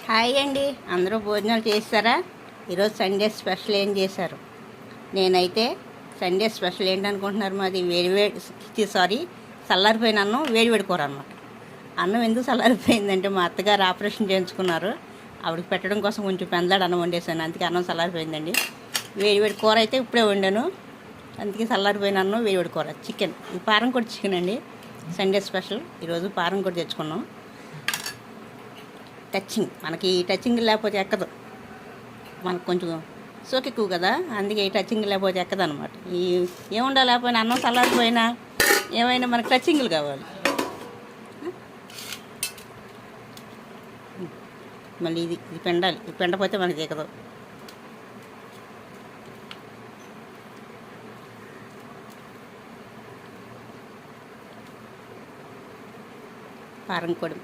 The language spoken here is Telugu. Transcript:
హాయ్ అండి, అందరూ భోజనాలు చేస్తారా? ఈరోజు సండే స్పెషల్ ఏం చేశారు? నేనైతే సండే స్పెషల్ ఏంటనుకుంటున్నారు? మాది చల్లారిపోయిన అన్నం వేడివేడి కూర అనమాట. అన్నం ఎందుకు చల్లారిపోయిందంటే మా అత్తగారు ఆపరేషన్ చేయించుకున్నారు. ఆవిడకి పెట్టడం కోసం కొంచెం పెందలాడు అన్నం వండేసాను, అందుకే అన్నం చల్లారిపోయిందండి. వేడివేడి కూర అయితే ఇప్పుడే వండాను, అందుకే చల్లారిపోయిన అన్నం వేడివేడి కూర. చికెన్, ఇది పారం కొట్టి చికెన్ అండి, సండే స్పెషల్. ఈరోజు పారం కొట్టి తెచ్చుకున్నాం. టచింగ్, మనకి టచింగ్ లేకపోతే ఎక్కదు, మనకు కొంచెం సోకు ఎక్కువ కదా, అందుకే ఈ టచింగ్ లేకపోతే ఎక్కదు అనమాట. ఏముండా లేకపోయినా అన్నం చల్లారిపోయినా ఏమైనా మనకు టచింగ్లు కావాలి. మళ్ళీ ఇది పెండాలి, ఇది పెండపోతే మనకి దిగదు. పారం కొడి